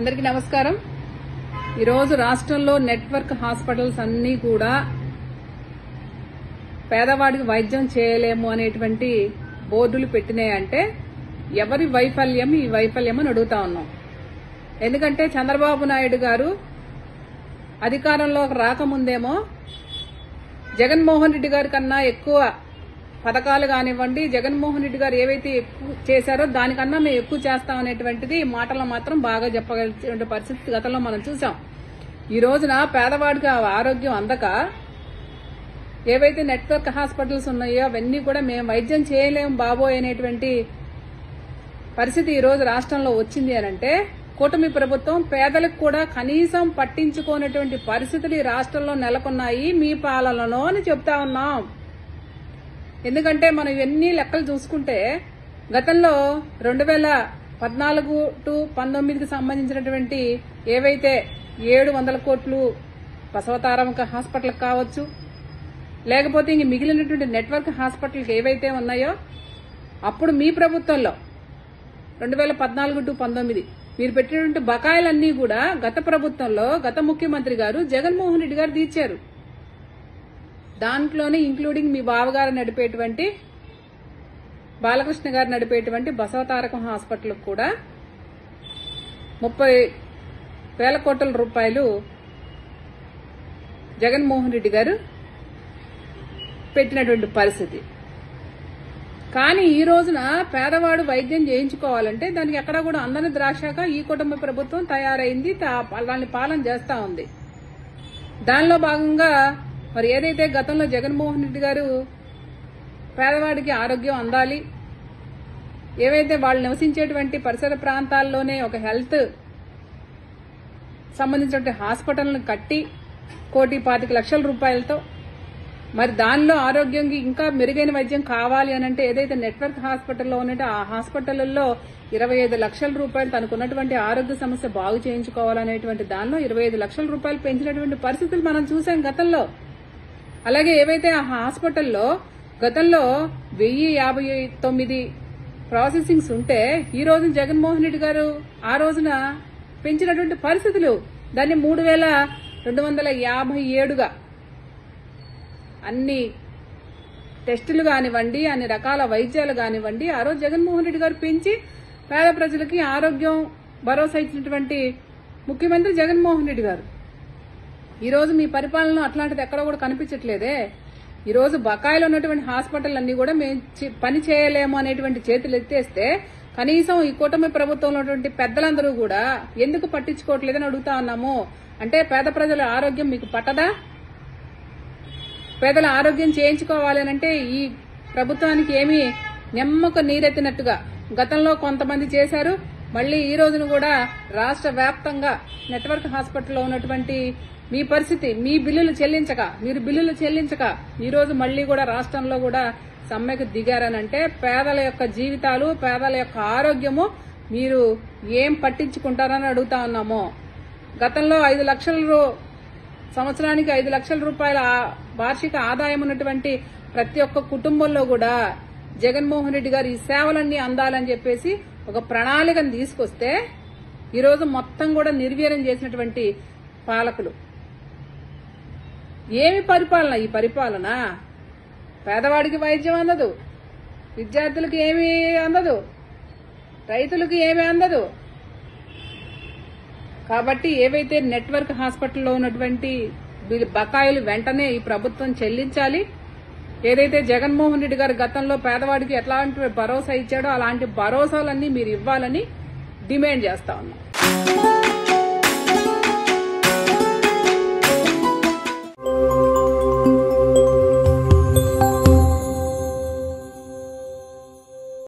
అందరికీ నమస్కారం। ఈ రోజు రాష్ట్రంలో నెట్వర్క్ హాస్పిటల్స్ అన్నీ కూడా పేదవాడికి వైద్యం చేయలేము అనేటువంటి బోర్డులు పెట్టినాయంటే ఎవరి వైఫల్యం ఈ వైఫల్యం అని అడుగుతా ఉన్నాం। ఎందుకంటే చంద్రబాబు నాయుడు గారు అధికారంలోకి రాకముందేమో జగన్మోహన్ రెడ్డి గారి కన్నా ఎక్కువ పథకాలు కానివ్వండి, జగన్మోహన్ రెడ్డి గారు ఏవైతే ఎక్కువ చేశారో దానికన్నా మేము ఎక్కువ చేస్తాం అనేటువంటిది మాటల్లో మాత్రం బాగా చెప్పగలిగే పరిస్థితి గతంలో మనం చూసాం। ఈ రోజున పేదవాడికి ఆరోగ్యం అందక ఏవైతే నెట్వర్క్ హాస్పిటల్స్ ఉన్నాయో అవన్నీ కూడా మేము వైద్యం చేయలేము బాబోయ్ అనేటువంటి పరిస్థితి ఈ రోజు రాష్ట్రంలో వచ్చింది అనంటే కూటమి ప్రభుత్వం పేదలకు కూడా కనీసం పట్టించుకోనటువంటి పరిస్థితులు ఈ రాష్ట్రంలో నెలకొన్నాయి మీ పాలనలో అని చెప్తా ఉన్నాం। ఎందుకంటే మనం ఇవన్నీ లెక్కలు చూసుకుంటే గతంలో 2014 టు 19కి సంబంధించినటువంటి ఏవైతే 700 కోట్లు బసవతారక హాస్పిటల్ కావచ్చు, లేకపోతే ఇంక మిగిలినటువంటి నెట్వర్క్ హాస్పిటల్కి ఏవైతే ఉన్నాయో అప్పుడు మీ ప్రభుత్వంలో 2014 టు 19 మీరు పెట్టినటువంటి బకాయిలన్నీ కూడా గత ప్రభుత్వంలో గత ముఖ్యమంత్రి గారు జగన్మోహన్ రెడ్డి గారు తీర్చారు। దాంట్లోనే ఇంక్లూడింగ్ మీ బావగారు నడిపేటువంటి బాలకృష్ణ గారు నడిపేటువంటి బసవతారకం హాస్పిటల్ కూడా 30,000 కోట్ల రూపాయలు జగన్మోహన్ రెడ్డి గారు పెట్టినటువంటి పరిస్థితి। కానీ ఈ రోజున పేదవాడు వైద్యం చేయించుకోవాలంటే దానికి ఎక్కడా కూడా అందని ద్రాక్షాక ఈ కుటుంబ ప్రభుత్వం తయారైంది, దాన్ని పాలన చేస్తా ఉంది। దానిలో భాగంగా మరి ఏదైతే గతంలో జగన్మోహన్ రెడ్డి గారు పేదవాడికి ఆరోగ్యం అందాలి, ఏవైతే వాళ్ళు నివసించేటువంటి పరిసర ప్రాంతాల్లోనే ఒక హెల్త్ సంబంధించినటువంటి హాస్పిటల్ను కట్టి 1,25,00,000 రూపాయలతో మరి దానిలో ఆరోగ్యంకి ఇంకా మెరుగైన వైద్యం కావాలి అనంటే ఏదైతే నెట్వర్క్ హాస్పిటల్లో ఉన్నట్టు ఆ హాస్పిటల్లో 25 లక్షల రూపాయలు తనకున్నటువంటి ఆరోగ్య సమస్య బాగు చేయించుకోవాలనేటువంటి దానిలో 25 లక్షల రూపాయలు పెంచినటువంటి పరిస్థితులు మనం చూసాం గతంలో। అలాగే ఏవైతే ఆ హాస్పిటల్లో గతంలో 1059 ప్రాసెసింగ్స్ ఉంటే ఈ రోజున జగన్మోహన్ రెడ్డి గారు ఆ రోజున పెంచినటువంటి పరిస్థితులు దాన్ని 3,257గా అన్ని టెస్టులు కానివ్వండి, అన్ని రకాల వైద్యాలు కానివ్వండి ఆ రోజు జగన్మోహన్ రెడ్డి గారు పెంచి పేద ప్రజలకి ఆరోగ్యం భరోసా ఇచ్చినటువంటి ముఖ్యమంత్రి జగన్మోహన్ రెడ్డి గారు। ఈ రోజు మీ పరిపాలన అట్లాంటిది ఎక్కడ కూడా కనిపించట్లేదే। ఈ రోజు బకాయిలు ఉన్నటువంటి హాస్పిటల్ అన్ని కూడా మేము పని చేయలేము అనేటువంటి చేతులు ఎత్తేస్తే కనీసం ఈ కూటమి ప్రభుత్వంలో ఉన్నటువంటి పెద్దలందరూ కూడా ఎందుకు పట్టించుకోవట్లేదని అడుగుతా ఉన్నాము। అంటే పేద ప్రజల ఆరోగ్యం మీకు పట్టదా? పేదల ఆరోగ్యం చేయించుకోవాలి అంటే ఈ ప్రభుత్వానికి ఏమీ నెమ్మక నీరెత్తినట్టుగా గతంలో కొంతమంది చేశారు, మళ్లీ ఈ రోజున కూడా రాష్ట్ర వ్యాప్తంగా నెట్వర్క్ హాస్పిటల్లో ఉన్నటువంటి మీ పరిస్థితి మీరు బిల్లులు చెల్లించక ఈ రోజు మళ్లీ కూడా రాష్ట్రంలో కూడా సమ్మెకు దిగారనంటే పేదల యొక్క జీవితాలు, పేదల యొక్క ఆరోగ్యము మీరు ఏం పట్టించుకుంటారని అడుగుతా ఉన్నాము। గతంలో 5 లక్షల సంవత్సరానికి 5 లక్షల రూపాయల వార్షిక ఆదాయం ఉన్నటువంటి ప్రతి ఒక్క కుటుంబంలో కూడా జగన్మోహన్ రెడ్డి గారు ఈ సేవలన్నీ అందాలని చెప్పేసి ఒక ప్రణాళికను తీసుకొస్తే ఈరోజు మొత్తం కూడా నిర్వీర్యం చేసినటువంటి పాలకులు ఏమి పరిపాలన ఈ పరిపాలన? పేదవాడికి వైద్యం అందదు, విద్యార్థులకు ఏమీ అందదు, రైతులకు ఏమీ అందదు। కాబట్టి ఏవైతే నెట్వర్క్ హాస్పిటల్లో ఉన్నటువంటి బకాయిలు వెంటనే ఈ ప్రభుత్వం చెల్లించాలి। ఏదైతే జగన్మోహన్ రెడ్డి గారు గతంలో పేదవాడికి ఎట్లాంటి భరోసా ఇచ్చాడో అలాంటి భరోసాలన్నీ మీరు ఇవ్వాలని డిమాండ్ చేస్తా ఉన్నాం।